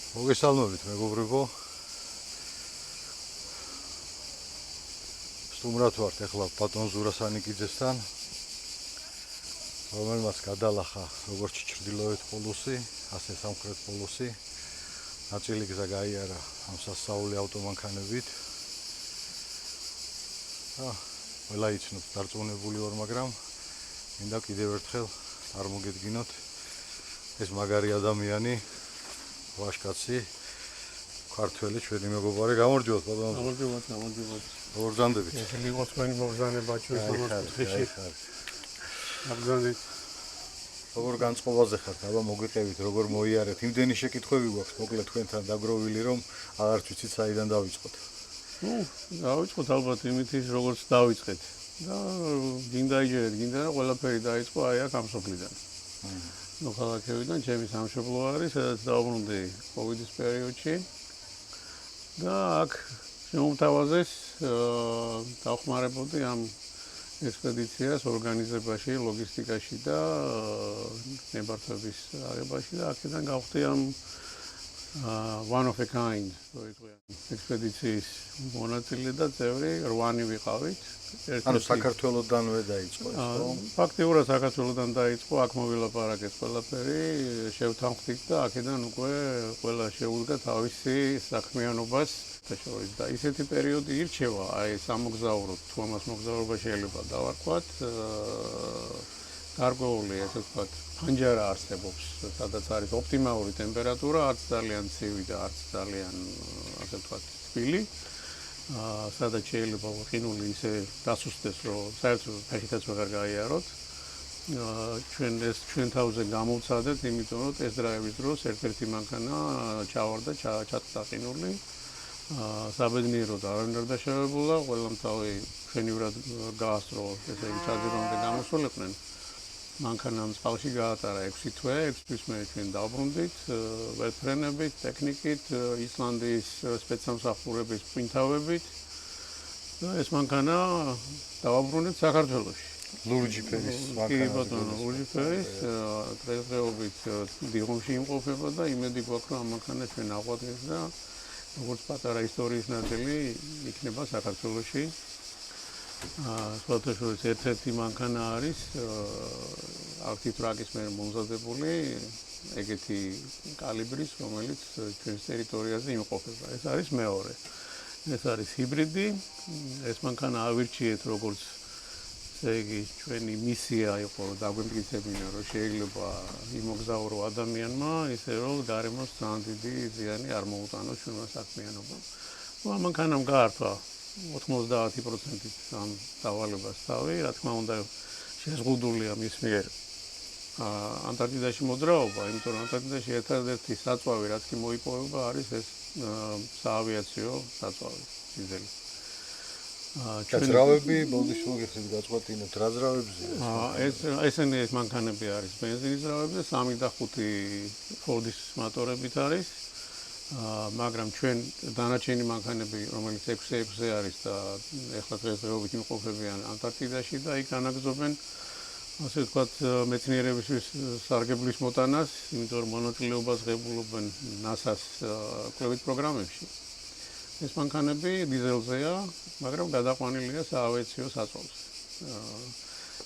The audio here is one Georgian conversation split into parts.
მოგესალმებით მეგობრებო. სტუმრად ვართ ახლა ბატონ ზურას ანიკიძესთან, რომელმაც გადალახა როგორც ჩრდილოეთ პოლუსი, ასე სამხრეთ პოლუსი. ნაწილი გზა გაიარა ამ სასწაული ავტომანქანებით. ყველა იცნობს დარწმუნებული ვარ, მაგრამ მინდა კიდევ ერთხელ არ მოგედგინოთ ეს მაგარი ადამიანი, ვაშკაცი, ქართველი ჩვენი მეგობარი. გამარჯობათ ბატონო. გამარჯობათ. როგორ გძანდებით? შეიძლება თქვენი მოგზანება ჩვენს მომავალში. როგორ განწყობაზე ხართ? აბა მოგვიყევით, როგორ მოიარეთ? იმდენი შეკითხვები გვაქვს, მოკლედ თქვენთან დაგროვილი, რომ აღარ ვიცით საიდან დავიწყოთ. დავიწყოთ ალბათ იმით, როგორც დავიწყეთ. და გინდა იჯერეთ, გინდა რა ყველაფერი დაიწყო აი აქ ამ სოფლიდან. მოხალხეებიდან ჩემი სამშობლო არის, სადაც დავბრუნდი კოვიდის პერიოდში. და აქ შემომთავაზეს დავხმარებოდი ამ ექსპედიციას ორგანიზებაში, ლოგისტიკაში და ნებართვების აღებაში და აქედან გავხდი ამ one of a kind ექსპედიციის მონაწილე და წევრი 8 ვიყავით. ანუ საქართველოსდანვე დაიწყო ეს, ხო? ფაქტიურად საქართველოსდან დაიწყო, აქ მოვილაპარაკეთ ყველაფერი, შევთანხმდით და აქედან უკვე ყველა შეუდგა თავისი საქმიანობას. და ისეთი პერიოდი ირჩევა, აი სამოგზაუროდ, თუ ამას მოგზაურობა შეიძლება დავარქვათ, გარკვეული, ასე ვთქვათ, ფანჯარა არსებობს, სადაც არის ოპტიმალური ტემპერატურა, არც ძალიან ცივი და არც ძალიან, ასე ვთქვათ, თბილი. სადაც შეიძლება ყინული ისე დასუსტდეს, რომ საერთოდ ფეხითაც ვეღარ გაიაროთ. ჩვენ თავზე გამოვცადეთ, იმიტომ რომ ტესტ-დრაივის დროს ერთ-ერთი მანქანა ჩავარდა, ჩატყდა ყინული. საბედნიეროდ არავინ არ დაშავებულა, ყველამ თავი მშვენივრად გაასწრო, ესე იგი ჩაძირამდე გამოსულიყვნენ. მანქანამ წყალში გაატარა 6 თვე, 6 თვის მერე ჩვენ დავბრუნდით, ვერტფრენებით, ტექნიკით, ისლანდიის სპეცსამსახურების პინთავებით. და ეს მანქანა დავაბრუნეთ საქართველოში. ლურჯი ფერის მანქანა. კი ბატონო, ლურჯი ფერის, დღესდღეობით დიღომში იმყოფება და იმედი გვაქვს, რომ ამ მანქანა ჩვენ აღვადგეს და როგორც პატარა ისტორიის ნაწილი იქნება საქართველოში. სხვათა შორის ერთ-ერთი მანქანა არის არქით რაკის მიერ მომზადებული ეგეთი კალიბრის, რომელიც ჩვენს ტერიტორიაზე იმყოფება. ეს არის მეორე. ეს არის ჰიბრიდი. ეს მანქანა ავირჩიეთ როგორც ესე იგი ჩვენი მისია იყო დაგვემტკიცებინა, რომ შეიძლება იმოგზაურო ადამიანმა, ისე რომ გარემოს ძალიან დიდი ზიანი არ მოუტანოს ჩვენმა საქმიანობამ. ამ მანქანამ გაართვა 90% ამ დავალებას თავი, რა თქმა უნდა შეზღუდულია მის მიერ ანტარქტიდაში მოძრაობა, იმიტომ რომ ანტარქტიდაში ერთადერთი საწვავი, რაც კი მოიპოვება, არის ეს საავიაციო საწვავი, დიზელი. ძრავები, ბოდიში მოგიხსენეთ, გაწყვეტინებთ რა ძრავებზია? ესენი ეს მანქანები არის ბენზინის ძრავები და 3 და 5 ფორდის მოტორებით არის. მაგრამ ჩვენ დანარჩენი მანქანები, რომელიც 6-6 არის და ეხლა დღესდღეობით იმყოფებიან ანტარქტიდაში და იქ ანაგზობენ, ასე ვთქვათ, მეცნიერებისთვის სარგებლის მოტანას, იმიტომ რომ მონაწილეობას ღებულობენ NASA-ს კვლევით პროგრამებში. ეს მანქანები დიზელზეა, მაგრამ გადაყვანილია საავიაციო საწვავზე.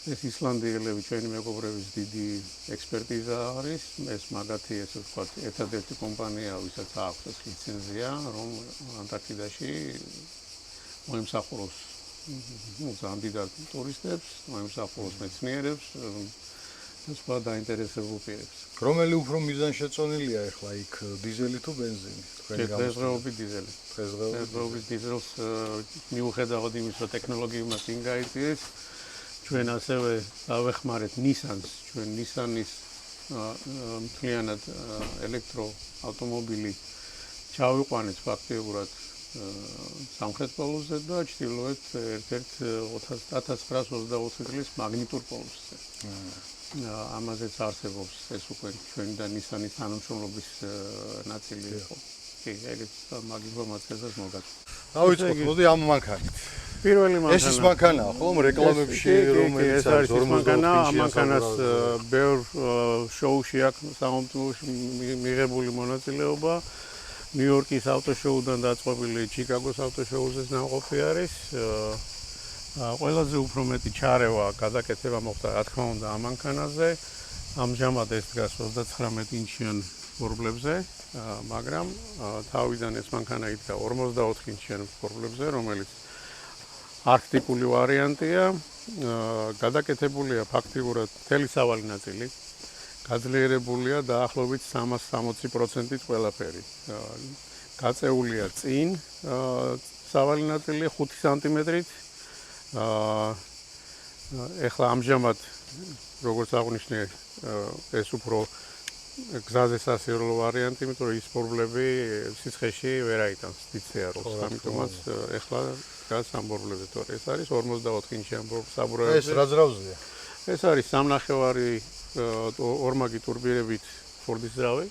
ეს ისლანდიელები ჩვენი მეგობრების დიდი ექსპერტიზა არის. ეს მაგათი, ესე ვთქვათ, ერთადერთი კომპანია, ვისაც აქვს ეს ლიცენზია, რომ ანტარქტიდაში მოემსახუროს ძალიან დიდ ტურისტებს, მოემსახუროს მეცნიერებს და სხვა დაინტერესებულ პირებს. რომელი უფრო მიზანშეწონილია ახლა იქ, დიზელი თუ ბენზინი? დღესდღეობით დიზელი. დღესდღეობით დიზელს მიუხედავად იმის, რომ ტექნოლოგიებმა წინ გაიწიეს, ჩვენ ასევე დავეხმარეთ Nissan-ს, ჩვენ Nissan-ის მთლიანად ელექტროავტომობილი ჩავიყვანეთ ფაქტიურად სამხრეთ პოლუსზე და ჩრდილოეთ ერთ-ერთ 1924 წლის მაგნიტურ პოლუსზე. ამაზეც არსებობს ეს უკვე ჩვენი და Nissan-ის თანამშრომლობის ნაწილი იყო. კი, ეგეც მაგ ინფორმაციასაც მოგაწვევ. დავიწყოთ, მოდი ამ მანქანით. პირველი მანქანა. ეს ის მანქანაა, ხო? რეკლამებში რომელიც არის მანქანა, ამ მანქანას ბევრ შოუში აქვს სამომტულოში მიღებული მონაწილეობა. ნიუ-იორკის ავტოშოუდან დაწყობილი ჩიკაგოს ავტოშოუზეც ნამყოფი არის. ყველაზე უფრო მეტი ჩარევა გადაკეთება მოხდა, რა თქმა უნდა, ამ მანქანაზე. ამჟამად ეს დგას 39 ინჩიან ფორბლებზე, მაგრამ თავიდან ეს მანქანა იდგა 44 ინჩიან ფორბლებზე, რომელიც არქტიკული ვარიანტია. გადაკეთებულია ფაქტიურად მთელი სავალი ნაწილი. გაძლიერებულია დაახლოებით 360%-ით ყველაფერი. გაწეულია წინ სავალი ნაწილი 5 სანტიმეტრით. ეხლა ამჟამად როგორც აღნიშნე ეს უფრო გზაზე სასიარულო ვარიანტი, იმიტომ რომ ის ფორბლები სიცხეში ვერ აიტანს დიდსიარულს, ამიტომაც ეხლა დგას ამ ფორბლებზე, თორე ეს არის 44 ინჩიან საბურავებზე. ეს რა ძრავზეა? ეს არის 3.5 ორმაგი ტურბირებით ფორდის ძრავი.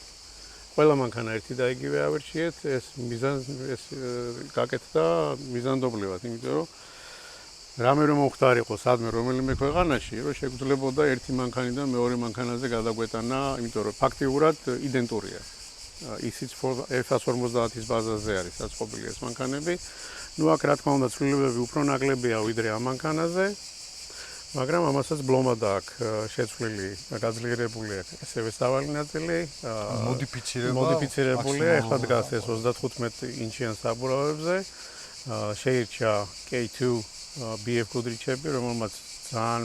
ყველა მანქანა ერთი და იგივე ავირჩიეთ, ეს გაკეთდა მიზანდობლივად, იმიტომ რომ რამე რომ მოხდარიყო სადმე რომელიმე ქვეყანაში, რომ შეგვძლებოდა ერთი მანქანიდან მეორე მანქანაზე გადაგვეტანა, იმიტომ რომ ფაქტიურად იდენტურია. ისიც F-150-ის ბაზაზე არის საწყობილი ეს მანქანები. ნუ აქ რა თქმა უნდა ცვლილებები უფრო ნაკლებია ვიდრე ამ მანქანაზე, მაგრამ ამასაც ბლომა დააქვს შეცვლილი, გაძლიერებული აქვს ესევე სავალი ნაწილი, მოდიფიცირებულია, ეხლა დგას ეს 35 ინჩიან საბურავებზე, შეირჩა K2 BF კუდრიჩები, რომელმაც ძალიან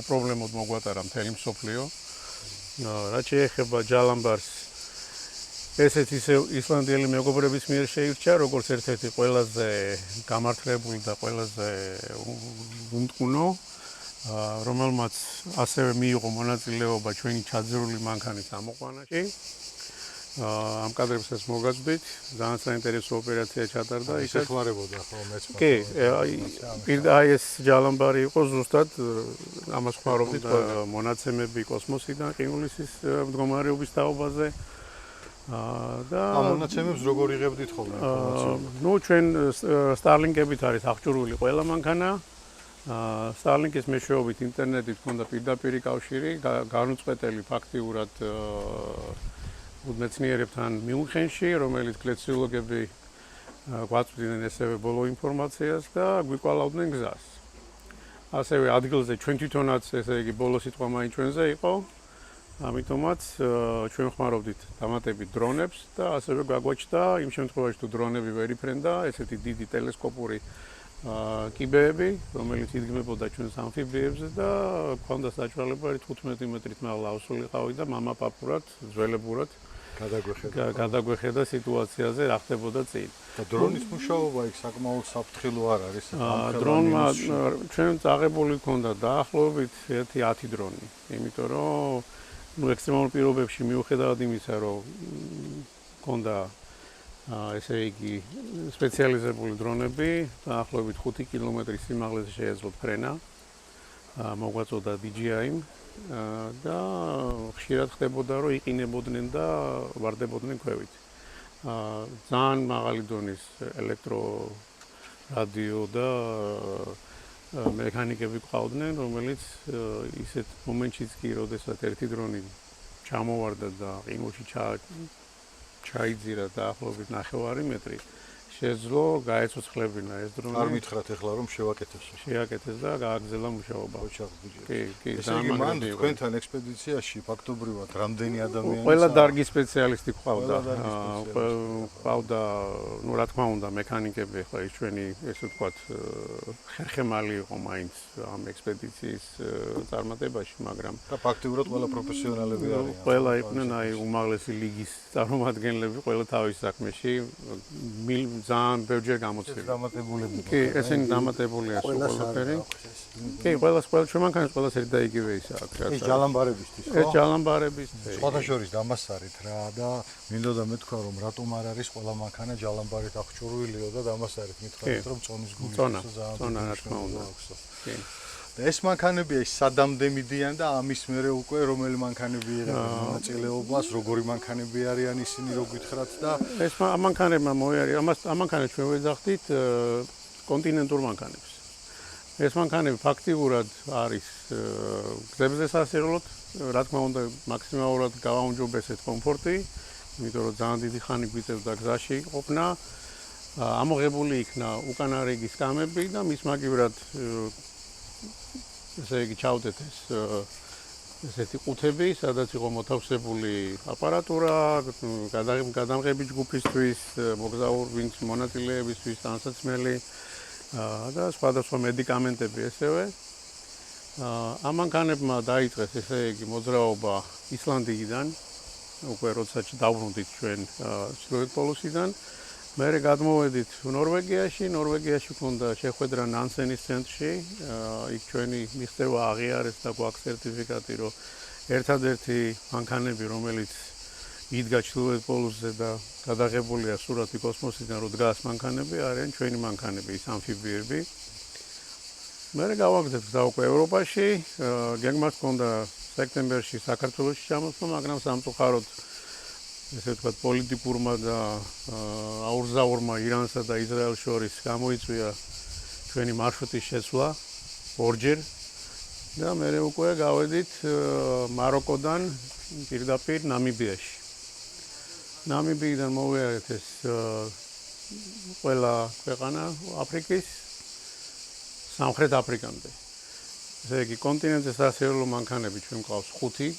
უპრობლემოდ მოგვატარა მთელი მსოფლიო. რაც შეეხება ჯალამბარს, ესეც ისე ისლანდიელი მეგობრების მიერ შეირჩა, როგორც ერთ-ერთი ყველაზე გამართლებული და ყველაზე უმტკუნო, რომელმაც ასევე მიიღო მონაწილეობა ჩვენი ჩაძირული მანქანის ამოყვანაში. ამ კადრებსაც მოგაძვდით, ძალიან საინტერესო ოპერაცია ჩატარდა. ის ეხმარებოდა ხო მეც. კი, აი ეს ჯალამბარი იყო ზუსტად ამას ხმარობდით მონაცემები კოსმოსიდან, ყინულისის მდგომარეობის თაობაზე. და ამ მონაცემებს როგორ იღებდით ხოლმე ინფორმაციას? ნუ ჩვენ Starlink-ებით არის აღჭურვილი ყველა მანქანა. Starlink-ის მეშვეობით ინტერნეტით ჰქონდა პირდაპირი კავშირი, განუწყვეტელი ფაქტიურად უდმეცნიერებთან მიუნხენში, რომელიც გლეციოლოგები გვაწვდიდნენ ესევე ბოლო ინფორმაციას და გვიკვალავდნენ გზას. ასევე ადგილზე ჩვენ თვითონაც, ესე იგი, ბოლო სიტყვა მაინც ჩვენზე იყო. ამიტომაც ჩვენ ხმარობდით დამატებით დრონებს და ასევე გაგვაჩნდა იმ შემთხვევაში თუ დრონები ვერ იფრენდა, ესეთი დიდი ტელესკოპური კიბეები, რომელიც იდგმებოდა ჩვენს ამფიბიებზე და გვქონდა საშუალება 15 მეტრით მაღლა ავსულიყავი და მამაპაპურად, ძველებურად გადაგვეხედა სიტუაციაზე რა ხდებოდა წინ. და დრონის მუშაობა იქ საკმაოდ საფრთხილო არ არის? დრონმა ჩვენ წაღებული ჰქონდა დაახლოებით 10 დრონი, იმიტომ რომ ექსტრემალურ პირობებში მიუხედავად იმისა, რომ ჰქონდა ესე იგი სპეციალიზებული დრონები, დაახლოებით 5 კილომეტრის სიმაღლეზე შეეძლოთ ფრენა, მოგვაწოდა DJI და ხშირად ხდებოდა, რომ იყინებოდნენ და ვარდებოდნენ ქვევით. ძალიან მაღალი დონის ელექტრო რადიო და მექანიკები ყავდნენ, რომელიც ისეთ მომენტშიც კი, როდესაც ერთი დრონი ჩამოვარდა და ყინულში ჩაიძირა დაახლოებით 9 მეტრი, შეძლო გაეცოცხლებინა ეს დრონი. არ მითხრათ ეხლა რომ შევაკეთებს. შეაკეთეს და გააგრძელა მუშაობა. კი, ესე იგი მან თქვენთან ექსპედიციაში ფაქტობრივად რამდენი ადამიანი? ყველა დარგის სპეციალისტი ყავდა. ყავდა, ნუ რა თქმა უნდა, მექანიკები, ახლა ის ჩვენი, ესე ვთქვათ, ხერხემალი იყო მაინც ამ ექსპედიციის წარმატებაში, მაგრამ და ფაქტობრივად ყველა პროფესიონალები არიან. ყველა იყვნენ აი უმაღლესი ლიგის წარმომადგენლები, ყველა თავის საქმეში ძალიან ბევრჯერ გამოცდილი. დამატებულები. კი, ესენი დამატებულია ყველაფერი. კი, ყველა ჩვენ მანქანას ყველას ერთი და იგივე ის აქვს. ეს ჯალამბარებისთვის, ხო? ეს ჯალამბარებისთვის. სხვათა შორის დამასარით რა და მინდოდა მეთქვა რომ რატომ არ არის ყველა მანქანა ჯალამბარით აღჭურვილიო და დამასარით მითხრათ რომ წონის გული წონა რა თქმა უნდა აქვს. კი. და ეს მანქანები ეს სადამდე მიდიან და ამის მერე უკვე რომელი მანქანები იღებენ მონაწილეობას, როგორი მანქანები არიან ისინი რო გითხრათ და ეს მანქანებმა მოიარია, ამ მანქანებს ჩვენ ვეძახდით კონტინენტურ მანქანებს. ეს მანქანები ფაქტიურად არის გზებზე სასიარულოდ, რა თქმა უნდა, მაქსიმალურად გავაუმჯობესეთ კომფორტი იმიტომ რომ ძალიან დიდი ხანი გვიწევდა გზაში ყოფნა. ამოღებული იქნა უკანა რიგის კამები და მის მაგივრად ესე იგი ჩავდეთ ესეთი ყუთები, სადაც იყო მოთავსებული აპარატურა, გადამღები ჯგუფისთვის, მოგზაურ ვინც მონაწილეებისთვის, ტანსაცმელი და სხვადასხვა მედიკამენტები ესევე. ამ მანქანებმა დაიწყეს ესე იგი მოძრაობა ისლანდიიდან, უკვე როცა დავბრუნდით ჩვენ ჩრდილოეთ პოლუსიდან. მერე გადმოვედით ნორვეგიაში ქონდა შეხვედრა ნანსენის ცენტრში, იქ ჩვენი მიღწევა აღიარეს და გვაქვს სერტიფიკატი, რომ ერთადერთი მანქანები, რომელიც იდგა ჩრდილოეთ პოლუსზე და გადაღებულია სურათი კოსმოსიდან, რომ დგას მანქანები, არიან ჩვენი მანქანები, ის ამფიბიები. მერე გავაგზავნეთ გზა უკვე ევროპაში, გეგმას ჰქონდა სექტემბერში საქართველოში ჩამოსვლა, მაგრამ სამწუხაროდ ესე ვთქვათ, პოლიტიკურმა და აურზაურმა ირანსა და ისრაელს შორის გამოიწვია ჩვენი მარშრუტის შეცვლა ორჯერ და მერე უკვე გავედით მაროკოდან პირდაპირ ნამიბიაში. ნამიბიიდან მოვიარეთ ეს ყველა ქვეყანა აფრიკის სამხრეთ აფრიკამდე. ესე იგი, კონტინენტზე სასიარულო მანქანები ჩვენ გვყავს 5.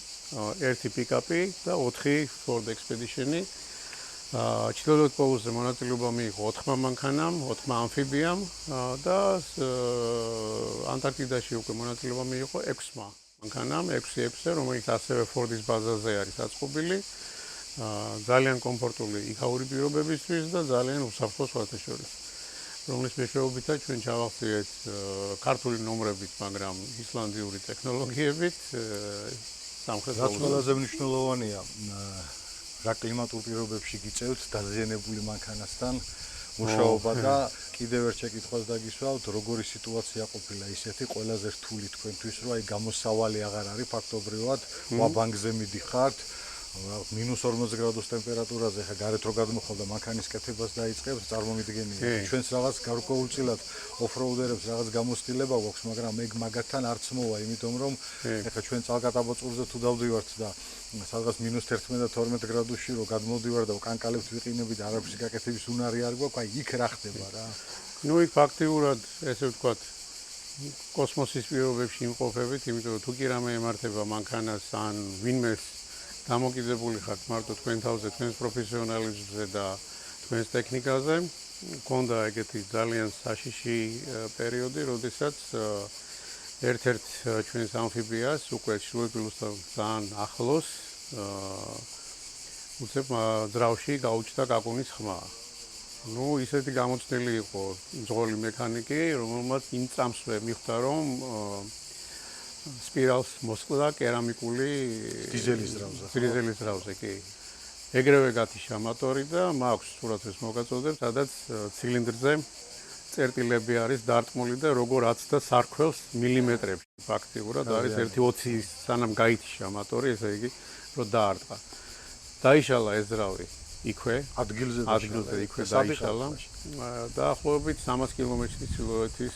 ერთი პიკაპი და 4 Ford Expedition-ი. ჩრდილოეთ პოლუსზე მონაწილეობა მიიღო 4 მანქანამ, 4 ამფიბიამ და ანტარქტიდაში უკვე მონაწილეობა მიიღო 6 მანქანამ, 6-6, რომელიც ასევე Ford-ის ბაზაზე არის აწყობილი. ძალიან კომფორტული იქაური პირობებისთვის და ძალიან უსაფრთხო სხვათა შორის. რომლის მეშვეობითაც ჩვენ ჩავახციეთ ქართული ნომრებით, მაგრამ ისლანდიური ტექნოლოგიებით. რაც ყველაზე მნიშვნელოვანია, რა კლიმატურ პირობებში გიწევთ დაზიანებული მანქანასთან მუშაობა და კიდევ ერთ შეკითხვას დაგისვავთ, როგორი სიტუაცია ყოფილა ისეთი ყველაზე რთული თქვენთვის, რომ აი გამოსავალი აღარ არის ფაქტობრივად, ვაბანგზე მიდიხართ, -40 გრადუს ტემპერატურაზე, ხა გარეთ რო გადმოხვალ და მანქანის კეთებას დაიწყებს, წარმომიდგენია. ჩვენს რაღაც გარკვეულწილად ოფროუდერებს რაღაც გამოცდილება გვაქვს, მაგრამ ეგ მაგათთან არც მოვა, იმიტომ რომ ხა ჩვენ წალკატაბოწყურზე თუ დავდივართ და სადღაც -11 და 12 გრადუსში რო გადმოვდივარ და კანკალებთ ვიყინები და არაფრის გაკეთების უნარი არ გვაქვს, აი იქ რა ხდება რა? ნუ იქ ფაქტიურად ესე ვთქვათ კოსმოსის პირობებში იმყოფებით, იმიტომ რომ თუ კი რამე ემართება მანქანას ან ვინმეს დამოკიდებული ხართ მარტო თქვენ თავზე, თქვენს პროფესიონალიზმზე და თქვენს ტექნიკაზე. მქონდა ეგეთი ძალიან საშიში პერიოდი, როდესაც ერთ-ერთ ჩვენს ამფიბიას უკვე ჩრდილოეთ პოლუსთან ძალიან ახლოს უცებ ძრავში გაუჩნდა კაკუნის ხმა. ნუ ისეთი გამოცდილი იყო მძღოლი მექანიკი, რომელმაც იმ წამსვე მიხვდა, რომ სპირალს მოსყდა კერამიკული დიზელის ძრავზე, კი. ეგრევე გათიშა მოტორი და მაქვს სურათს მოგაწოდებ, სადაც ცილინდრზე წერტილები არის დარტყმული და როგორ აცდა სარქველს მილიმეტრებში. ფაქტიურად არის 1.20 სანამ გაითიშა მოტორი, ესე იგი, რომ დაარტყა. დაიშალა ეს ძრავი იქვე, ადგილზე იქვე დაიშალა. დაახლოებით 300 კილომეტრის ჩრდილოეთის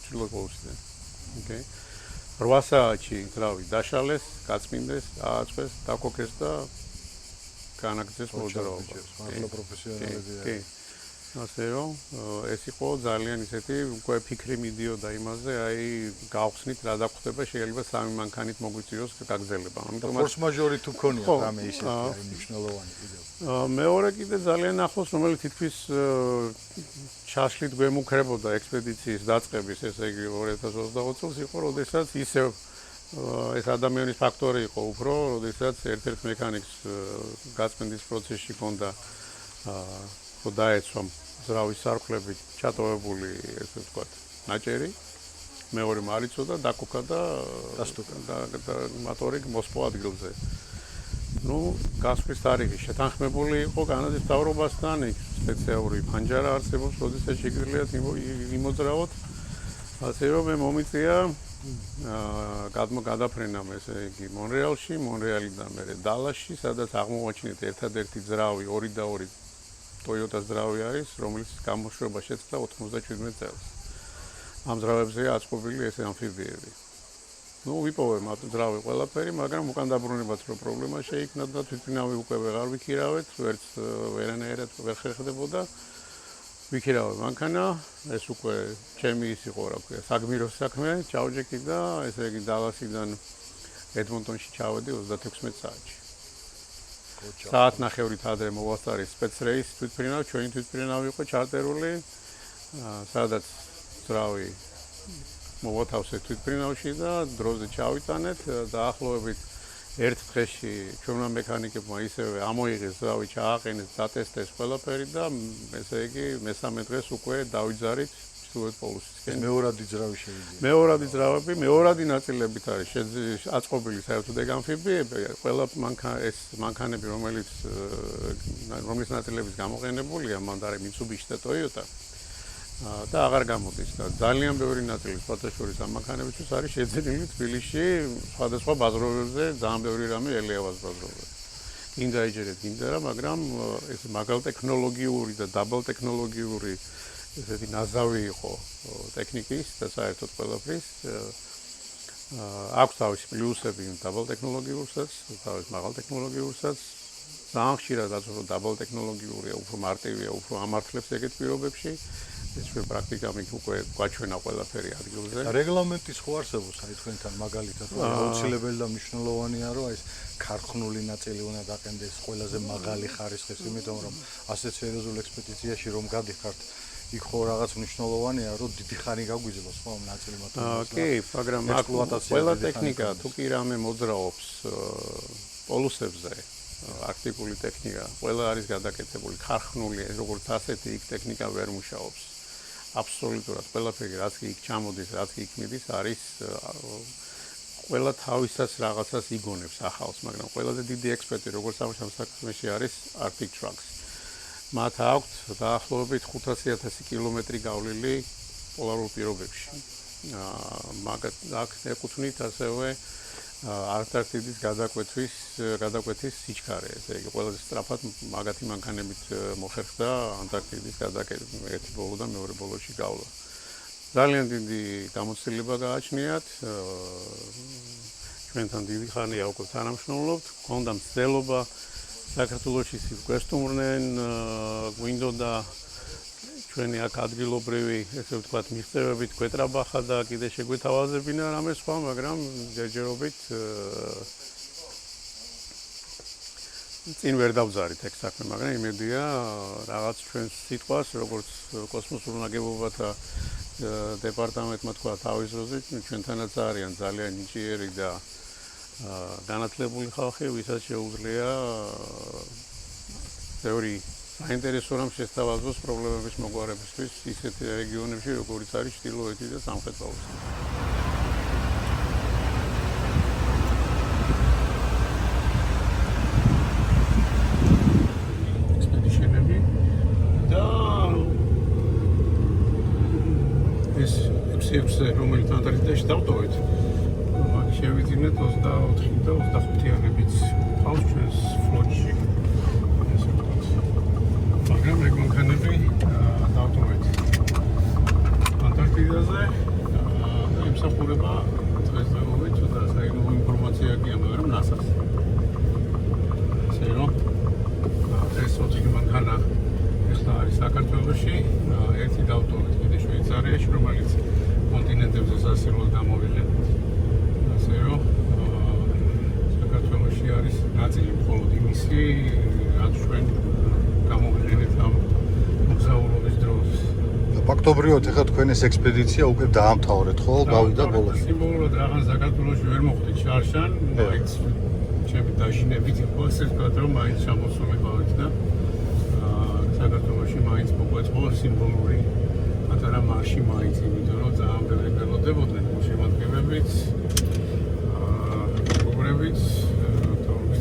ჩრდილოეთ პოლუსიდან. Okay. 8 საათში ძრავი დაშალეს, გაწმინდეს, ააწყვეს, დაკოქეს და განაგრძეს მოძრაობა. მართლა პროფესიონალებია. კი. ასე რომ ეს იყო ძალიან ისეთი უკვე ფიქრი მიდიოდა იმაზე, აი გავხსნით რა დაგხვდება, შეიძლება 3 მანქანით მოგვიწიოს გაგზელება. ამიტომ ფორს მაჟორი თუ ქონია რამე ისეთი აი მნიშვნელოვანი კიდევ. მეორე კიდე ძალიან ახლოს, რომელიც თითქმის ჩაშლით გვემუქრებოდა ექსპედიციის დაწყების, ესე იგი 2020 წელს იყო, როდესაც ისევ ეს ადამიანის ფაქტორი იყო უფრო, როდესაც ერთ-ერთ მექანიკს გაწმენდის პროცესში ჰქონდა რომ დაეცვა ძრავის სარქლები ჩატოვებული, ესე ვთქვათ, ნაჭერი. მეორე მარიცოდა, დაკოკა და დასტუკა და მოტორი მოსპო ადგილზე. ნუ გასვლის თარიღი შეთანხმებული იყო კანადის მთავრობასთან, სპეციალური ფანჯარა არსებობს, როდესაც შეგვიძლიათ იმოძრავოთ. ასე რომ მე მომიწია გადაფრენამ ესე იგი მონრეალში, მონრეალიდან მერე დალასში, სადაც აღმოვაჩინეთ ერთადერთი ძრავი 2 Toyota ძრავი არის, რომელიც გამოშვება შეწყდა 97 წელს. ამ ძრავებზე აწყობილი ეს ამფიბიები. ნუ ვიპოვე ძრავი ყველაფერი, მაგრამ უკან დაბრუნებაც რო პრობლემა შეიქმნა და თვითმფრინავი უკვე ვეღარ ვიქირავეთ, ვერც ვერანაირად ვერ ხერხდებოდა. ვიქირავე მანქანა, ეს უკვე ჩემი ის იყო, რა ქვია, საგმიროს საქმე, ჩავჯექი და ესე იგი დალასიდან ედმონტონში ჩავედი 36 საათში. საათნახევრით ადრე მოვასწარი სპეცრეის თვითმფრინავი, ჩვენი თვითმფრინავი იყო ჩარტერული, სადაც ძრავი მოვათავსე თვითმფრინავში და დროზე ჩავიტანეთ დაახლოებით ერთ დღეში ჩვენმა მექანიკებმა ისევე ამოიღეს ძრავი, ჩააყენეს, დატესტეს ყველაფერი და ესე იგი მესამე დღეს უკვე დავიძარით ჩრდილოეთ პოლუსისკენ. მეორადი ძრავი შეიძლება. მეორადი ძრავები, მეორადი ნაწილებით არის აწყობილი საერთოდ ეგ ამფიბიები, ყველა მანქანები, რომლის ნაწილებიც გამოყენებულია, მანდ არის Mitsubishi და Toyota და აღარ გამოდის და ძალიან ბევრი ნაწილი სპორტაშორის ამ მანქანებისთვის არის შეძენილი თბილისში სხვადასხვა ბაზრობებზე, ძალიან ბევრი რამე ელეავას ბაზრობებზე. გინდა ეჯერეთ, გინდა რა, მაგრამ ეს მაგალ ტექნოლოგიური და დაბალ ტექნოლოგიური ესეთი ნაზავი იყო ტექნიკის და საერთოდ ყველაფრის. აქვს თავისი პლუსები დაბალ ტექნოლოგიურსაც, თავის მაღალ ტექნოლოგიურსაც. ძალიან ხშირად რაც უფრო დაბალ ტექნოლოგიურია, უფრო მარტივია, უფრო ამართლებს ეგეთ პირობებში. ეს პრაქტიკა მით უკვე გვაჩვენა ყველაფერი ადგილზე. რეგლამენტის ხო არსებობს აი თქვენთან მაგალითად, აუცილებელი და მნიშვნელოვანია, რომ ეს ქარხნული ნაწილი უნდა დაყენდეს ყველაზე მაღალი ხარისხის, იმიტომ რომ ასეთ სერიოზულ ექსპედიციაში რომ გადიხართ, იქ ხო რაღაც მნიშვნელოვანია, რომ დიდი ხანი გაგვიძლოს ხო ამ ნაწილი მათთვის. კი, მაგრამ ყველა ტექნიკა თუ კი რამე მოძრაობს პოლუსებზე, არქტიკული ტექნიკა, ყველა არის გადაკეთებული, ქარხნული, როგორც ასეთი იქ ტექნიკა ვერ მუშაობს. აბსოლუტურად ყველაფერი რაც კი იქ ჩამოდის, რაც კი იქ მიდის, არის ყველა თავისას რაღაცას იგონებს ახალს, მაგრამ ყველაზე დიდი ექსპერტი როგორც ამ საქმეში არის Arctic Trucks. მათ აქვთ დაახლოებით 500,000 კილომეტრი გავლილი პოლარულ პირობებში. აქ ეკუთვნით ასევე ანტარქტიდის გადაკვეთის სიჩქარე, ესე იგი ყველაზე სწრაფად მაგათი მანქანებით მოხერხდა ანტარქტიდის გადაკვეთი ერთი ბოლო და მეორე ბოლოში გავლა. ძალიან დიდი გამოცდილება გააჩნიათ. ჩვენთან დიდი ხანია უკვე თანამშრომლობთ, გქონდა მცდელობა საქართველოში სიკვესტუმრნენ, გვინდოდა ჩვენი აქ ადგილობრივი, ესე ვთქვათ, მიღწევებით გვეტრაბახა და კიდე შეგვეთავაზებინა რამე სხვა, მაგრამ ჯერჯერობით წინ ვერ დავზარით ეგ საქმე, მაგრამ იმედია რაღაც ჩვენს სიტყვას, როგორც კოსმოსურ ნაგებობათა დეპარტამენტმა თქვა თავის დროზე, ჩვენთანაც არიან ძალიან ნიჭიერი და განათლებული ხალხი, ვისაც შეუძლია ბევრი საინტერესო რამ შესთავაზოს პრობლემების მოგვარებისთვის ისეთ რეგიონებში, როგორიც არის ჩრდილოეთი და სამხრეთ პოლუსი. ექსპედიშენები და ეს 6-6, რომელიც ანტარქტიდაში დავტოვეთ, მაგ შევიძინეთ 24 და 25-იანებიც ხავს ჩვენს ფლოტში. მაგრამ ეგ მანქანები დავტოვეთ ანტარქტიდაზე და ემსახურება დღესდღეობით და საინფო ინფორმაცია კი ამერამ NASA-ს. ასე რომ ეს 4 მანქანა ახლა არის საქართველოში, ერთი დავტოვეთ კიდე შვეიცარიაში, რომელიც კონტინენტებზე სასილოს გამოვიყენეთ. ასე რომ საქართველოში არის ნაწილი მხოლოდ იმისი, რაც ჩვენ გამოვიყენეთ ამ მოგზაურობის დროს. ფაქტობრივად ახლა თქვენ ეს ექსპედიცია უკვე დაამთავრეთ, ხო? გავიდა ბოლოს. სიმბოლურად რაღაც საქართველოში ვერ მოხდით შარშან, მაინც ჩემი დაშინებით იყო ასე ვთქვათ, რომ მაინც ჩამოსული ყავით და საქართველოში მაინც მოგვეწყო სიმბოლური პატარა მარში მაინც, იმიტომ რომ ძალიან ბევრი ველოდებოდნენ შემადგენლებით, მოგრებით,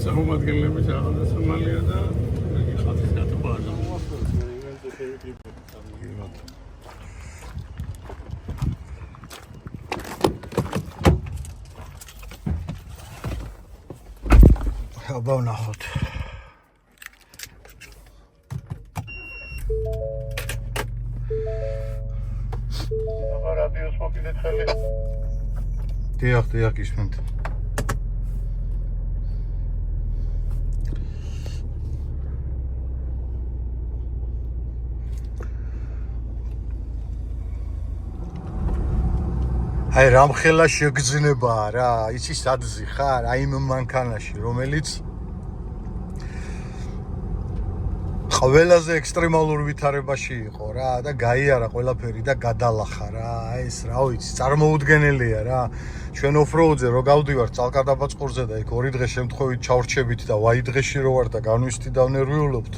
წარმომადგენლებით რაღაცა სომალია და ხალხის გატყვა არ გამოახერხეს. იმენზე შევიკრიბეთ სამიგივად. აბა ვნახოთ. აბა რადიოს მოკიდეთ ხელი. დიახ, ისმენთ. აი რამხელა შეგძნებაა რა, იცი სადზე ხარ? აი იმ მანქანაში, რომელიც ყველაზე ექსტრემალურ ვითარებაში იყო რა და გაიარა ყველაფერი და გადალახა რა. აი ეს რა ვიცი, წარმოუდგენელია რა. ჩვენ ოფროუდზე რო გავდივართ წალკადაბაწყურზე და იქ 2 დღე შემთხვევით ჩავრჩებით და ვაი დღეში რო ვარ და განვისტი დავნერვიულობთ.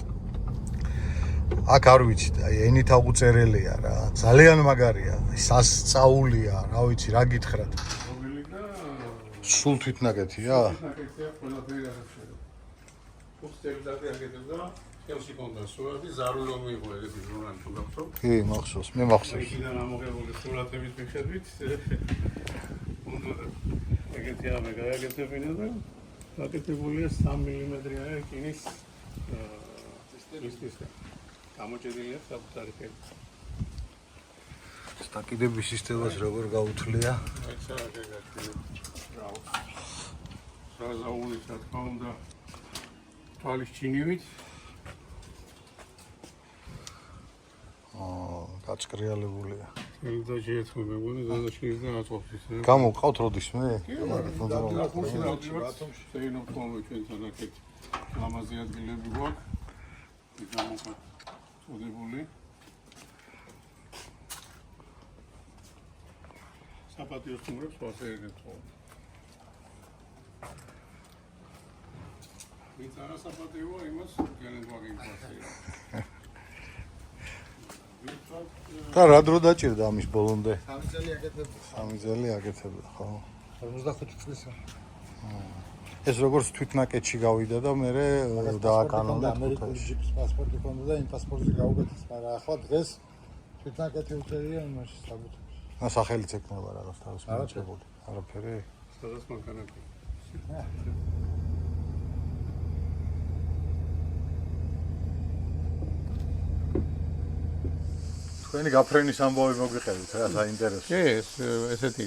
აქ არ ვიცი, აი ენით აღუწერელია რა. ძალიან მაგარია, სასწაულია, რა ვიცი, რა გითხრათ. რომელი და სულ თვითნაკეთია? ნაკეთია ყველაფერი აღწერა. უხსტებდადი აგედება ხელში კონდა სურათი ზარული რომ იყო ეგეთი ჟურნალი თუ გახსოვ? კი, მახსოვს, მე მახსოვს. იქიდან ამოღებული სურათების მიხედვით უნდა ეგეთი ამე გააკეთებინა და გაკეთებულია 3 მმ-იანი რკინის ლისტისგან. გამოჭედილია საკუთარი ხელი. სტაკიდების სისტემას როგორ გაუთვლია? ეს რა გაგაკეთე. საზაურის რა თქმა უნდა თვალის ჩინივით გაჭრიალებულია. და შეეცვა მეგონი და შეიძლება აწყვეს ისე. გამოვყავთ როდისმე? შეიძლება ხოლმე ჩვენთან აქეთ ლამაზი ადგილები გვაქვს. გამოვყავთ წოდებული. საპატიო სტუმრებს ვაფერებთ ხოლმე. ვინც არა საპატიოა, იმას ძალიან გვაგიგვასია. და რა დრო დაჭირდა ამის ბოლომდე? 3 წელი აკეთებდა. 3 წელი აკეთებდა, ხო? 55 წლისა. ეს როგორც თვითნაკეთში გავიდა და მე დააკანონდა ამერიკული ჯიპის პასპორტი ჰქონდა და იმ პასპორტზე გაუკეთეს, მაგრამ ახლა დღეს თვითნაკეთი უწევია იმაში საბუთებში. სახელიც ეკნება რაღაც თავის მოწებული. არაფერი. სადაც მანქანები. თქვენი გაფრენის ამბავი მოგვიყევით რა, საინტერესო. კი, ესეთი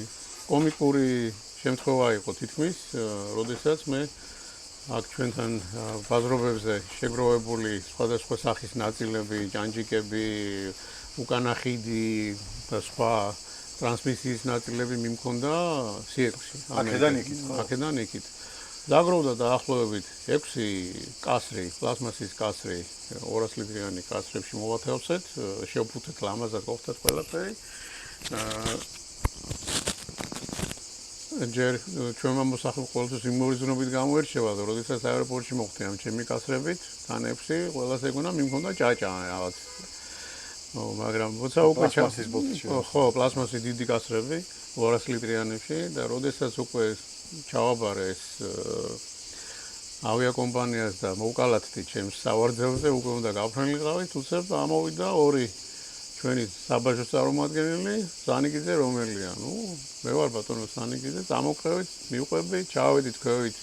კომიკური შემთხვევა იყო თითქმის, როდესაც მე აქ ჩვენთან ბაზრობებზე შეგროვებული სხვადასხვა სახის ნაწილები, ჯანჯიკები, უკანა ხიდი და სხვა ტრანსმისიის ნაწილები მიმქონდა სიეტლში. აქედან იქით. დაგროვდა დაახლოებით 6 კასრი, პლასმასის კასრი, 200 ლიტრიანი კასრებში მოვათევსეთ, შევფუთეთ ლამაზად ყოფთათ ყველაფერი. ჯერ ჩვენმა მოსახლე ყოველთვის იმორიზნობით გამოერჩევა და როდესაც აეროპორტში მოხვდი ამ ჩემი კასრებით, თან 6 ყველას ეგონა მიმქონდა ჭაჭა რაღაც. მაგრამ როცა უკვე პლასმასის ბოთლში. ხო, პლასმასის დიდი კასრები 200 ლიტრიანებში და როდესაც უკვე ჩავაბარე ეს ავიაკომპანიას და მოვკალათდი ჩემს სავარძელზე, უკვე უნდა გავფრენილიყავი, თუმცა ამოვიდა 2 ჩვენი საბაჟოს წარმომადგენელი, სანიკიძე რომელია. მე ვარ ბატონო სანიკიძე, წამოყევით, მივყვები, ჩავედით ქვევით,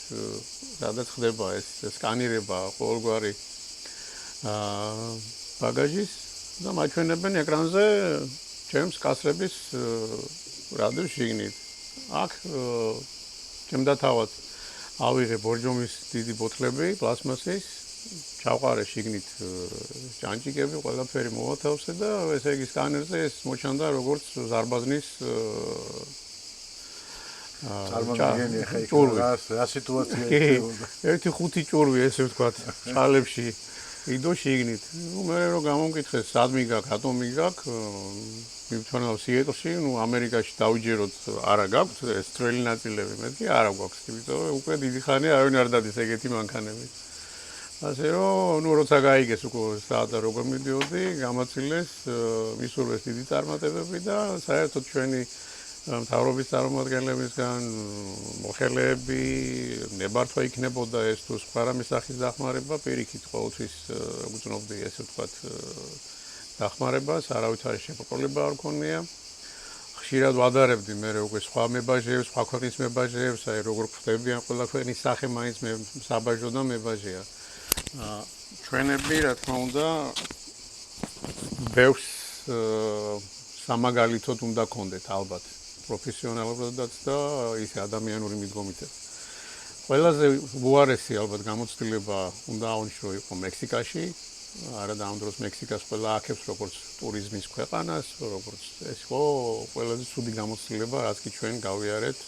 სადაც ხდება ეს სკანირება ყოველგვარი ბაგაჟის და მაჩვენებენ ეკრანზე ჩემს კასრების რადიო შიგნით. აქ ჩემდა თავად ავიღე ბორჯომის დიდი ბოთლები, პლასმასის, ჩავყარე შიგნით ჯანჯიკები, ყველაფერი მოვათავსე და ესე იგი სკანერზე ეს მოჩანდა როგორც ზარბაზნის წარმოგიდგენია ხა რა სიტუაცია იქნებოდა. ერთი 5 ჭურვი ესე ვთქვათ, ჭალებში იდო შიგნით. მე რომ გამომკითხეს, სად მიგაქვს, რატომ მიგაქვს? მივთვალავ სიეტლში, ამერიკაში დავიჯეროთ, არა გაქვთ ეს წვრილი ნაწილები, მეთქი არა გვაქვს, იმიტომ რომ უკვე დიდი ხანია არავინ არ დადის ეგეთი მანქანები. ასე რომ, როცა გაიგეს უკვე საათ როგორ მიდიოდი, გამაცილეს, მისურვეს დიდი წარმატებები და საერთოდ ჩვენი მთავრობის წარმომადგენლებისგან მოხელეები, ნებართვა იქნებოდა ეს თუ სხვა რამე სახის დახმარება, პირიქით ყოველთვის გძნობდი ესე ვთქვათ დახმარებას, არავითარი შეპროპოლება არ მქონია. ხშირად ვადარებდი მე უკვე სხვა მებაჟეებს, სხვა ქვეყნის მებაჟეებს, აი როგორ ხვდებიან ყველა ქვეყნის სახე მაინც მე საბაჟო და მებაჟეა. ჩვენები, რა თქმა უნდა, ბევრს სამაგალითოდ უნდა გქონდეთ ალბათ. პროფესიონალობადაც და ისე ადამიანური მიდგომითაც. ყველაზე უარესი ალბათ გამოცდილება უნდა აღნიშნო იყო მექსიკაში. არა დაუნდროს მექსიკას ყველა აქებს როგორც ტურიზმის ქვეყანას, როგორც ეს იყო ყველაზე ცუდი გამოცდილება, რაც კი ჩვენ გავიარეთ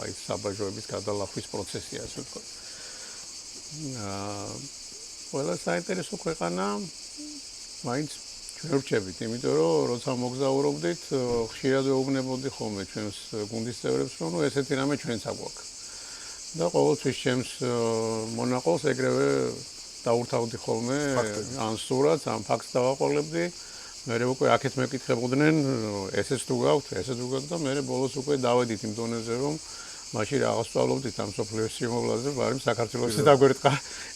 აი საბაჟოების გადალახვის პროცესი, ასე ვთქვათ. ყველა საინტერესო ქვეყანა მაინც ჩვენ ვრჩებით, იმიტომ რომ როცა მოგზაურობდით, ხშირად ვეუბნებოდი ხოლმე ჩვენს გუნდის წევრებს, რომ ნუ ესეთი რამე ჩვენც აგვაქვს. და ყოველთვის ჩემს მონაყოლს ეგრევე დაურთავდი ხოლმე ან სურათს, ან ფაქტს დავაყოლებდი. მე უკვე აქეთ მეკითხებოდნენ, ესეც თუ გაქვთ, ესეც თუ გაქვთ და მე ბოლოს უკვე დავედით იმ დონეზე, რომ მაშინ რაღაც სწავლობდით ამ სოფლიოს სიმაღლეზე, მაგრამ საქართველოს დაგვერტყა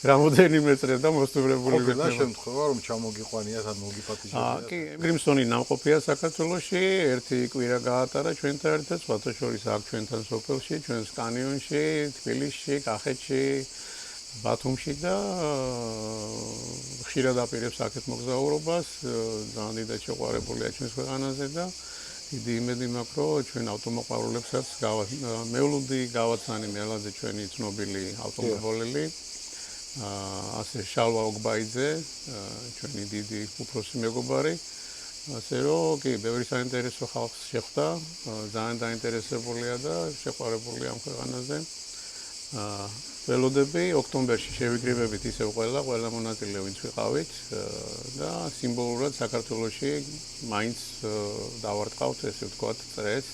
რამოდენიმე წრე და მოსწრებული ვიყავ. ყოფილა შემთხვევა, რომ ჩამოგიყვანიათ ან მოგიპატიჟებიათ. კი, გრიმსონი ნამყოფია საქართველოში, ერთი კვირა გაატარა ჩვენთან ერთად, სხვათა შორის აქ ჩვენთან სოფელში, ჩვენს კანიონში, თბილისში, კახეთში, ბათუმში და ხშირად აპირებს აქეთ მოგზაურობას, ძალიან დიდად შეყვარებულია ჩვენს ქვეყანაზე და დიდი იმედი მაქვს, რომ ჩვენ ავტომოყვარულებსაც მევლუდი გავაცანი მელაძე ჩვენი ცნობილი ავტომობილელი, ასე შალვა ოგბაიძე, ჩვენი დიდი უფროსი მეგობარი, ასე რომ კი, ბევრი საინტერესო ხალხს შეხვდა, ძალიან დაინტერესებულია და შეყვარებულია ამ ქვეყანაზე. ველოდები ოქტომბერში შევიკრიბებით ისევ ყველა მონაწილე ვინც ვიყავით და სიმბოლურად საქართველოში მაინც დავარტყავთ ესე ვთქვათ წრეს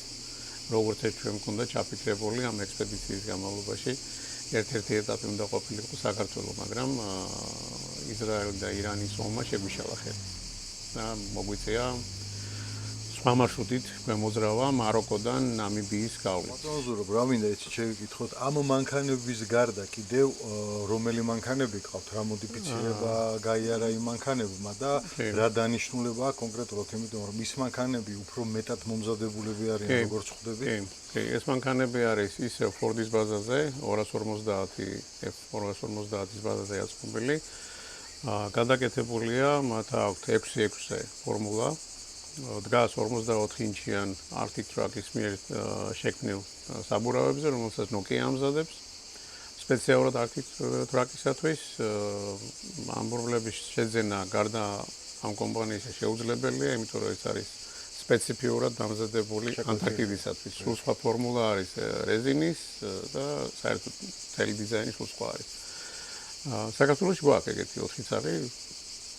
როგორც ეს ჩვენ მქონდა ჩაფიქრებული ამ ექსპედიციის განმავლობაში ერთ-ერთი ეტაპი უნდა ყოფილიყო საქართველოს მაგრამ ისრაელი და ირანის ომმა შეგვიშალა ხელი და მოგვიწია სხვა მარშრუტით გვემოძრავა მაროკოდან ნამიბიის გავლით. ბატონო, რა მინდა იცი შევიკითხოთ, ამ მანქანების გარდა კიდევ რომელი მანქანები გყავთ, რა მოდიფიცირება გაიარა იმ მანქანებმა და რა დანიშნულებაა კონკრეტულად, იმიტომ რომ ის მანქანები უფრო მეტად მომზადებულები არიან, როგორც ხვდებით? კი, ეს მანქანები არის ისევ ფორდის ბაზაზე, 250 F250-ის ბაზაზე აწყობილი. გადაკეთებულია, მათ აქვთ 6x6 ფორმულა. დგას 44 ინჩიან Arctic Truck-ის მიერ შექმნილ საბურავებზე, რომელსაც Nokia ამზადებს. სპეციალურად Arctic Truck-ისათვის ამბურვლების შეძენა გარდა ამ კომპანიის შეუძლებელია, იმიტომ რომ ეს არის სპეციფიურად დამზადებული ანტარქტიდისათვის. სულ სხვა ფორმულა არის რეზინის და საერთოდ მთელი დიზაინი სულ სხვა არის. საქართველოში გვაქვს ეგეთი 4 ცალი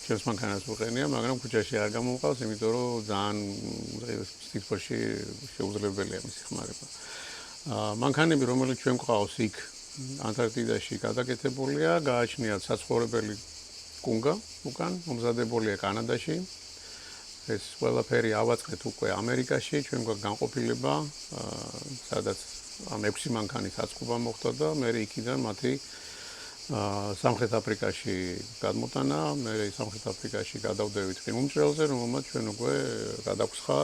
ჩვენს მანქანას ვუყენია, მაგრამ ქუჩაში არ გამომყავს, იმიტომ რომ ძალიან სიტყვაში შეუძლებელია მისი ხმარება. მანქანები, რომელიც ჩვენ გვყავს იქ ანტარქტიდაში გადაკეთებულია, გააჩნიათ საცხოვრებელი კუნგა უკან, მომზადებულია კანადაში. ეს ყველაფერი ავაწყეთ უკვე ამერიკაში, ჩვენ გვაქვს განყოფილება, სადაც ამ 6 მანქანის აწყობა მოხდა და მე იქიდან მათი სამხრეთ აფრიკაში გადმოტანა, მე სამხრეთ აფრიკაში გადავდევით ყინულმჭრელზე, რომელმაც ჩვენ უკვე გადაგვსხა,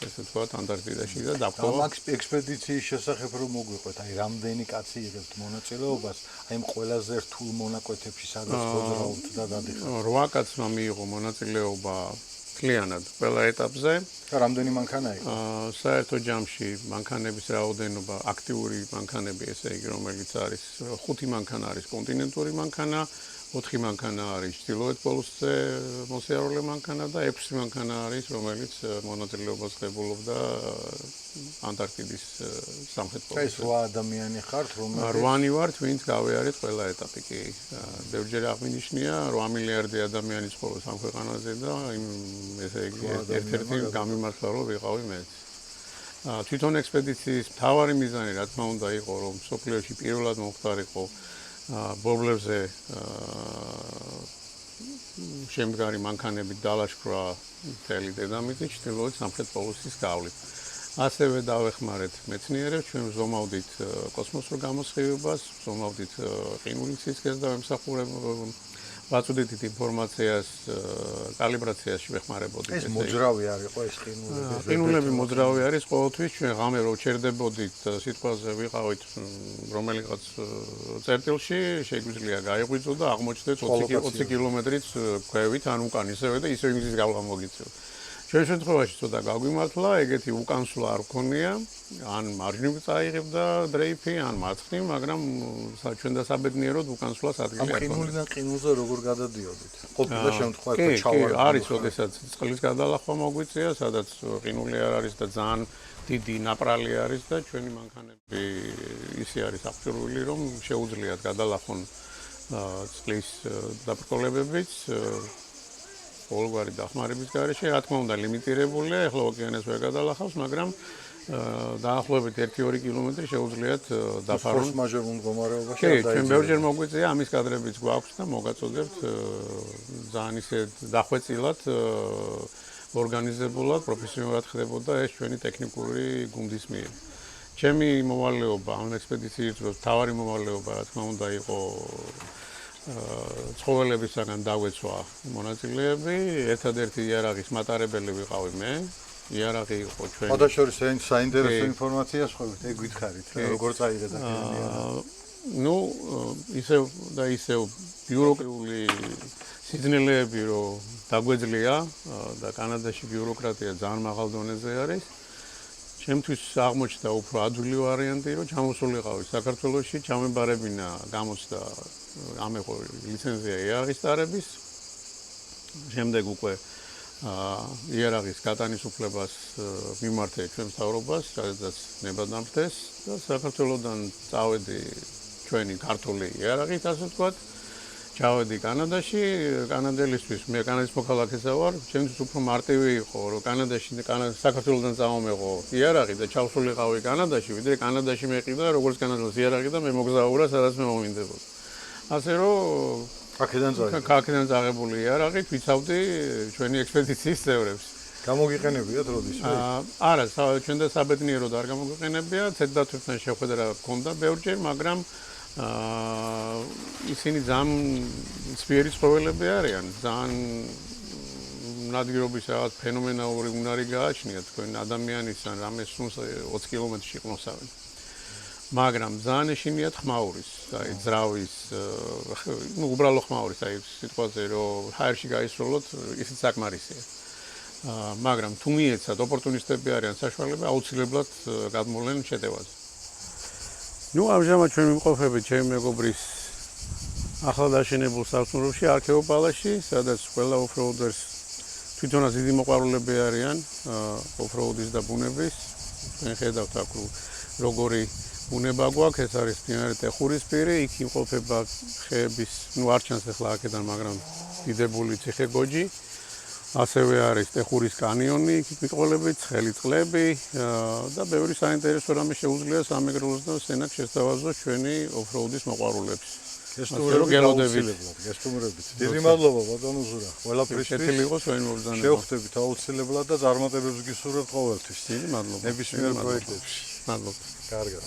ესე ვთქვათ, ანტარქტიდაში და დაგხვევა. ამ ექსპედიციის შესახებ რომ მოგვიყვეთ, აი რამდენი კაცი იღებთ მონაწილეობას, აი ამ ყველაზე რთულ მონაკვეთებში სადაც მოძრაობთ და დადიხართ. 8 კაცმა მიიღო მონაწილეობა მთლიანად ყველა ეტაპზე. და რამდენი მანქანა იყო? საერთო ჯამში მანქანების რაოდენობა, აქტიური მანქანები, ესე იგი, რომელიც არის 5 მანქანა არის კონტინენტური მანქანა, 4 მანქანა არის ჩრდილოეთ პოლუსზე მოსიარულე მანქანა და 6 მანქანა არის, რომელიც მონაწილეობას ღებულობდა ანტარქტიდის სამხრეთ პოლუსზე. ეს 8 ადამიანი ხართ, რომელიც 8 ვართ, ვინც გავიარეთ ყველა ეტაპი კი. ბევრჯერ აღნიშნია 8 მილიარდი ადამიანი ცხოვრობს ამ ქვეყანაზე და ესე იგი ერთ-ერთი გამიმართლა რომ ვიყავი მეც. თვითონ ექსპედიციის მთავარი მიზანი რა თქმა უნდა იყო რომ სოფლიოში პირველად მომხდარიყო ბორბლებზე შემდგარი მანქანებით დალაშქრა მთელი დედამიწის ჩრდილოეთ სამხრეთ პოლუსის გავლით. ასევე დავეხმარეთ მეცნიერებს, ჩვენ ვზომავდით კოსმოსურ გამოსხივებას, ვზომავდით ყინულის სისქეს და ვემსახურებოდით ვაწვდით ინფორმაციას კალიბრაციაში ვეხმარებოდით. ეს მოძრავი არ იყო ეს ყინულები. ყინულები მოძრავი არის ყოველთვის ჩვენ ღამე რო ჩერდებოდით სიტყვაზე ვიყავით რომელიღაც წერტილში შეგვიძლია გაიღვიძო და აღმოჩნდეთ 20 კილომეტრით ქვევით ან უკან ისევე და ისევ იმის გავლა მოგიწევთ. ჩვენ შემთხვევაში ცოტა გაგვიმართლა, ეგეთი უკანსვლა არ გქონია, ან მარჯვნივ წაიღებდა დრეიფი, ან მარცხნივ, მაგრამ ჩვენ დასაბედნიეროდ უკანსვლას ადგილი ამ არ ქონია. ყინულიდან ყინულზე როგორ გადადიოდით? ყოფილა შემთხვევა კი, ხო ჩავარდა. კი, არის, ოდესაც წყლის გადალახვა მოგვიწია, სადაც ყინული არ არის და ძალიან დიდი ნაპრალი არის და ჩვენი მანქანები ისე არის აღჭურვილი, რომ შეუძლიათ გადალახონ წყლის დაბრკოლებებით. ყოველგვარი დახმარების გარეშე, რა თქმა უნდა, ლიმიტირებულია, ეხლა ოკეანეს ვერ გადალახავს, მაგრამ დაახლოებით 1-2 კილომეტრი შეუძლიათ დაფარონ. ფორს მაჟორ მდგომარეობაში კი, ჩვენ ბევრჯერ მოგვიწია, ამის კადრებიც გვაქვს და მოგაწოდებთ ძალიან ისე დახვეწილად, ორგანიზებულად, პროფესიონალურად ხდებოდა ეს ჩვენი ტექნიკური გუნდის მიერ. ჩემი მოვალეობა ამ ექსპედიციის დროს, თავარი მოვალეობა, რა თქმა უნდა, იყო ცხოველებისაგან დაგვეცვა მონაწილეები, ერთადერთი იარაღის მატარებელი ვიყავი მე. იარაღი იყო ჩვენ. ფოტოშორის საინტერესო ინფორმაციას ხვევით, ეგ გითხარით, როგორ წაიღეთ აქ? ნუ ისევ და ისევ ბიუროკრატიული სიძნელეები რომ დაგვეძლია და კანადაში ბიუროკრატია ძალიან მაღალ დონეზე არის. ჩემთვის აღმოჩნდა უფრო ადვილი ვარიანტი, რომ ჩამოსულიყავი საქართველოში, ჩამებარებინა გამოცდა ამეყო ლიცენზია იარაღის დარების. შემდეგ უკვე იარაღის გატანის უფლებას მიმართე ჩვენ მთავრობას, სადაც ნება დამხდეს და საქართველოსდან წავედი ჩვენი ქართული იარაღით, ასე ვთქვათ. ჩავედი კანადაში, კანადელისთვის, მე კანადის მოქალაქეა ვარ, ჩემთვის უფრო მარტივი იყო, რომ კანადაში საქართველოსდან წავამეყო იარაღი და ჩავსულიყავი კანადაში, ვიდრე კანადაში მეყიდა როგორც კანადელს იარაღი და მე მოგზაურა, სადაც მე მომინდებოდა. ასე რომ აქედან წაღებული იარაღით ვიცავდი ჩვენი ექსპედიციის წევრებს. გამოგიყენებიათ როდისმე? არა, ჩვენ და საბედნიეროდ არ გამოგიყენებია, ცედდათვისთან შეხვედრა გქონდა ბევრჯერ, მაგრამ ისინი ძალიან სპიერი ცხოველები არიან, ძალიან ნადირობის რაღაც ფენომენალური უნარი გააჩნიათ თქვენ ადამიანისთან, რამე სუნს 20 კილომეტრში ყნოსავენ. მაგრამ ძალიან ეშინიათ ხმაურის, აი ძრავის, ну, უბრალო ხმაურის, აი სიტყვაზე რომ ჰაერში გაისროლოთ, ისიც საკმარისია. მაგრამ თუ მიეცათ, ოპორტუნისტები არიან საშუალება, აუცილებლად გადმოვლენ შეტევაზე. ну, ამჟამად ჩვენ ვიმყოფებით ჩემი მეგობრის ახლადაშენებულ სასტუმროში, არქეოპალაში, სადაც ყველა ოფროუდერს თვითონაც დიდი მოყვარულები არიან ოფროუდის და ბუნების. ჩვენ ხედავთ აქ როგორი ბუნება გვაქვს, ეს არის მდინარე ტეხურისპირი, იქ იმყოფება ხეების, ну, არ ჩანს ახლა აქედან, მაგრამ დიდებული ციხე გოჯი. ასევე არის ტეხურის კანიონი, იქ მიყოლებით, ცხელი წყლები და ბევრი საინტერესო რამე შეუძლია სამეგრელოს და სენაკ შესთავაზოს ჩვენი ოფროუდის მოყვარულებს. გესტუმრებით. დიდი მადლობა ბატონო ზურა. ყველაფრის შეთილი იყო ჩვენი მობრძანება. შევხვდებით აუცილებლად და წარმატებებს გისურვებთ ყოველთვის. დიდი მადლობა. ნებისმიერ პროექტებში. მადლობა. კარგად.